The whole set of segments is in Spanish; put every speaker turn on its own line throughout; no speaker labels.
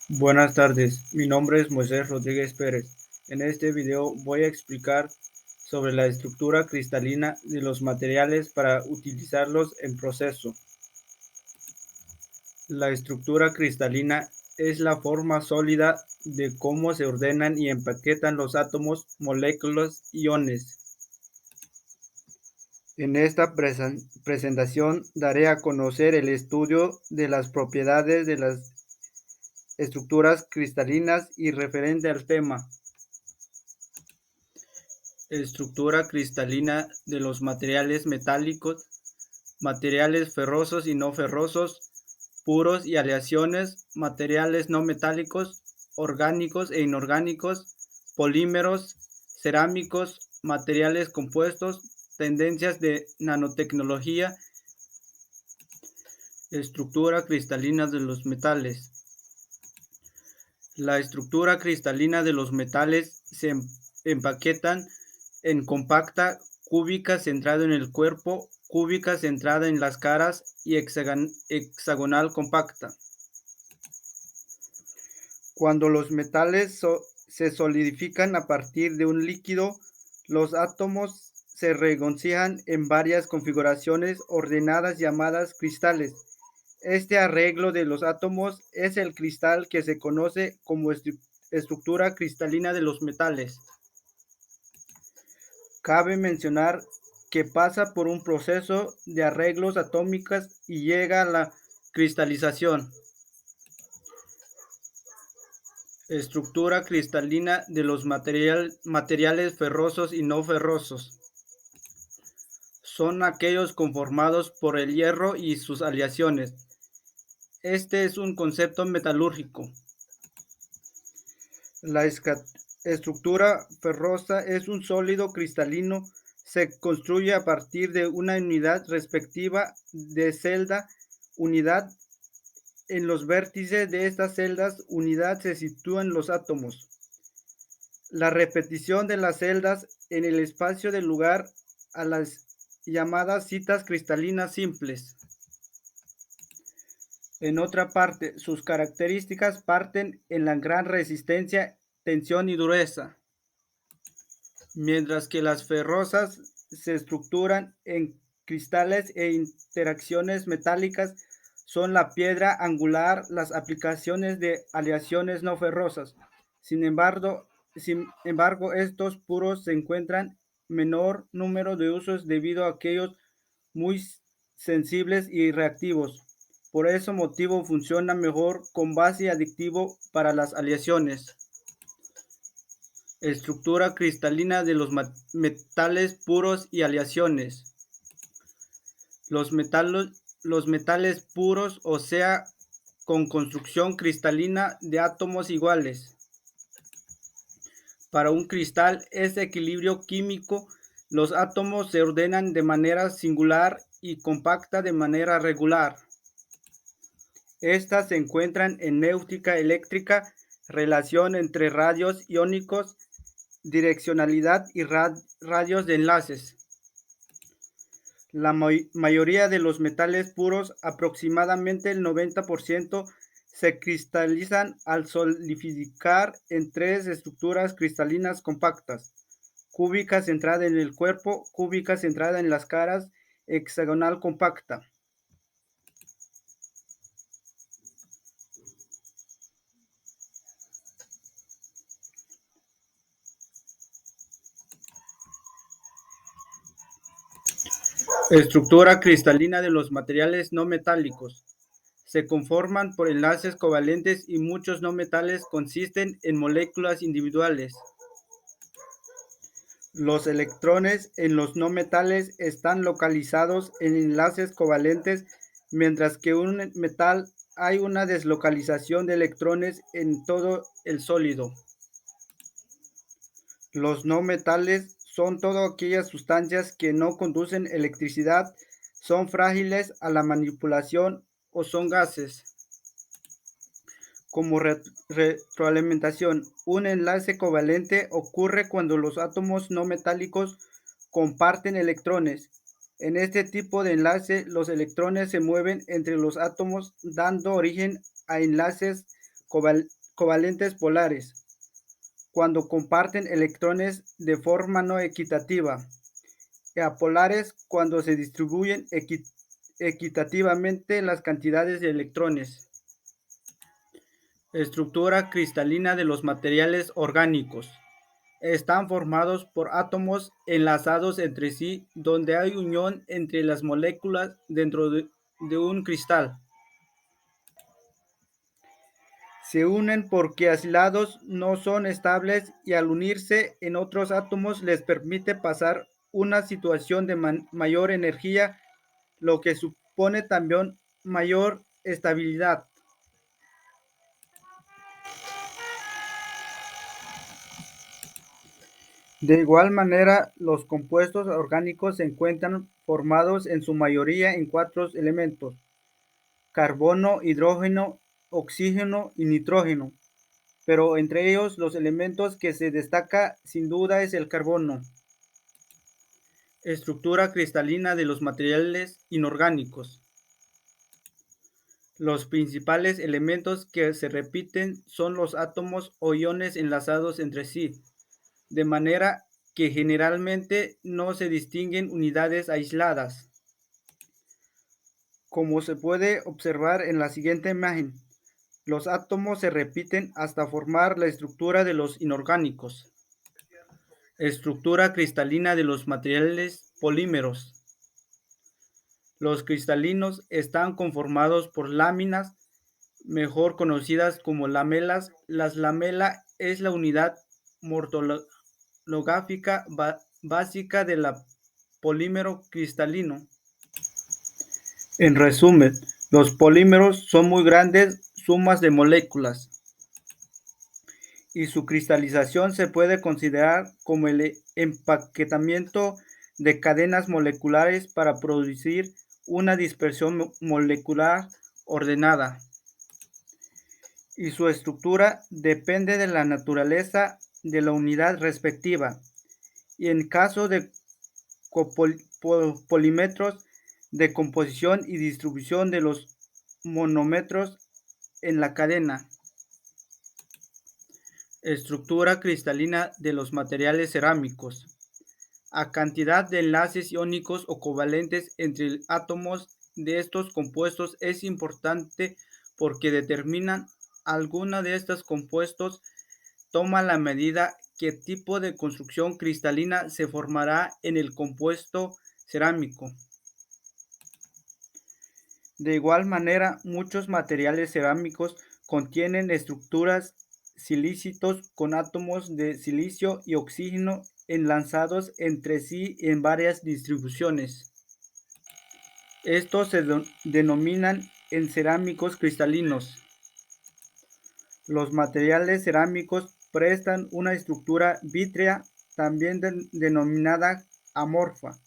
Buenas tardes, mi nombre es Moisés Rodríguez Pérez. En este video voy a explicar sobre la estructura cristalina de los materiales para utilizarlos en proceso. La estructura cristalina es la forma sólida de cómo se ordenan y empaquetan los átomos, moléculas y iones. En esta presentación daré a conocer el estudio de las propiedades de las estructuras cristalinas y referente al tema. Estructura cristalina de los materiales metálicos, materiales ferrosos y no ferrosos, puros y aleaciones, materiales no metálicos, orgánicos e inorgánicos, polímeros, cerámicos, materiales compuestos, tendencias de nanotecnología, estructura cristalina de los metales. La estructura cristalina de los metales se empaquetan en compacta, cúbica centrada en el cuerpo, cúbica centrada en las caras y hexagonal compacta. Cuando los metales se solidifican a partir de un líquido, los átomos se regocijan en varias configuraciones ordenadas llamadas cristales. Este arreglo de los átomos es el cristal que se conoce como estructura cristalina de los metales. Cabe mencionar que pasa por un proceso de arreglos atómicos y llega a la cristalización. Estructura cristalina de los materiales ferrosos y no ferrosos. Son aquellos conformados por el hierro y sus aleaciones. Este es un concepto metalúrgico. La estructura ferrosa es un sólido cristalino. Se construye a partir de una unidad respectiva de celda, unidad. En los vértices de estas celdas, unidad, se sitúan los átomos. La repetición de las celdas en el espacio del lugar a las llamadas citas cristalinas simples. En otra parte, sus características parten en la gran resistencia, tensión y dureza, mientras que las ferrosas se estructuran en cristales e interacciones metálicas son la piedra angular, las aplicaciones de aleaciones no ferrosas. Sin embargo, estos puros se encuentran menor número de usos debido a aquellos muy sensibles y reactivos. Por ese motivo funciona mejor con base aditivo para las aleaciones. Estructura cristalina de los metales puros y aleaciones. Los metales puros, o sea, con construcción cristalina de átomos iguales. Para un cristal es equilibrio químico. Los átomos se ordenan de manera singular y compacta de manera regular. Estas se encuentran en náutica eléctrica, relación entre radios iónicos, direccionalidad y radios de enlaces. La mayoría de los metales puros, aproximadamente el 90%, se cristalizan al solidificar en tres estructuras cristalinas compactas: cúbica centrada en el cuerpo, cúbica centrada en las caras, hexagonal compacta. Estructura cristalina de los materiales no metálicos. Se conforman por enlaces covalentes y muchos no metales consisten en moléculas individuales. Los electrones en los no metales están localizados en enlaces covalentes, mientras que en un metal hay una deslocalización de electrones en todo el sólido. Los no metales son todas aquellas sustancias que no conducen electricidad, son frágiles a la manipulación o son gases. Como retroalimentación, un enlace covalente ocurre cuando los átomos no metálicos comparten electrones. En este tipo de enlace, los electrones se mueven entre los átomos, dando origen a enlaces covalentes polares, cuando comparten electrones de forma no equitativa, y apolares cuando se distribuyen equitativamente las cantidades de electrones. Estructura cristalina de los materiales orgánicos. Están formados por átomos enlazados entre sí, donde hay unión entre las moléculas dentro de un cristal. Se unen porque aislados no son estables y al unirse en otros átomos les permite pasar una situación de mayor energía, lo que supone también mayor estabilidad. De igual manera, los compuestos orgánicos se encuentran formados en su mayoría en cuatro elementos: carbono, hidrógeno, oxígeno y nitrógeno, pero entre ellos los elementos que se destaca sin duda es el carbono. Estructura cristalina de los materiales inorgánicos. Los principales elementos que se repiten son los átomos o iones enlazados entre sí, de manera que generalmente no se distinguen unidades aisladas. Como se puede observar en la siguiente imagen, los átomos se repiten hasta formar la estructura de los inorgánicos. Estructura cristalina de los materiales polímeros. Los cristalinos están conformados por láminas, mejor conocidas como lamelas. Las lamela es la unidad morfológica básica del polímero cristalino. En resumen, los polímeros son muy grandes sumas de moléculas y su cristalización se puede considerar como el empaquetamiento de cadenas moleculares para producir una dispersión molecular ordenada. Y su estructura depende de la naturaleza de la unidad respectiva. Y en caso de polímetros, de composición y distribución de los monómetros en la cadena. Estructura cristalina de los materiales cerámicos. A cantidad de enlaces iónicos o covalentes entre átomos de estos compuestos es importante porque determinan alguna de estos compuestos toma la medida qué tipo de construcción cristalina se formará en el compuesto cerámico. De igual manera, muchos materiales cerámicos contienen estructuras silícitos con átomos de silicio y oxígeno enlazados entre sí en varias distribuciones. Estos se denominan cerámicos cristalinos. Los materiales cerámicos prestan una estructura vítrea, también denominada amorfa.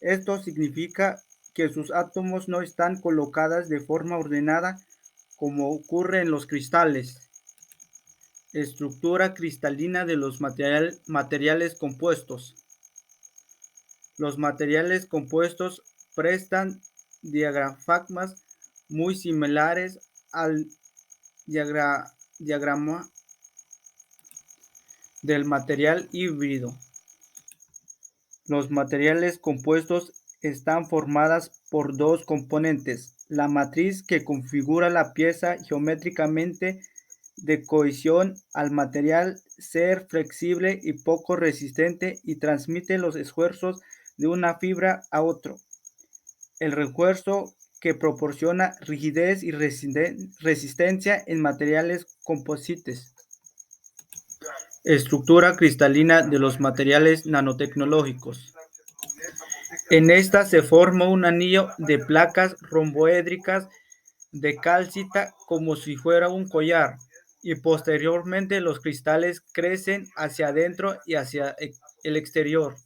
Esto significa que sus átomos no están colocados de forma ordenada como ocurre en los cristales. Estructura cristalina de los materiales compuestos. Los materiales compuestos prestan diagramas muy similares al diagrama del material híbrido. Los materiales compuestos están formadas por dos componentes: la matriz, que configura la pieza geométricamente de cohesión al material, ser flexible y poco resistente y transmite los esfuerzos de una fibra a otro. El refuerzo, que proporciona rigidez y resistencia en materiales composites. Estructura cristalina de los materiales nanotecnológicos. En esta se forma un anillo de placas romboédricas de calcita como si fuera un collar, y posteriormente los cristales crecen hacia adentro y hacia el exterior.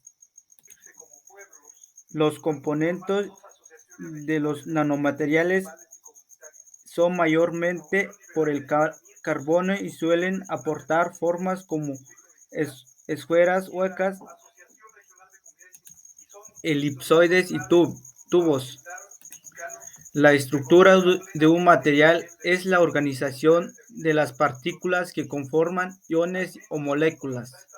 Los componentes de los nanomateriales son mayormente por el carbono y suelen aportar formas como esferas huecas, elipsoides y tubos. La estructura de un material es la organización de las partículas que conforman iones o moléculas.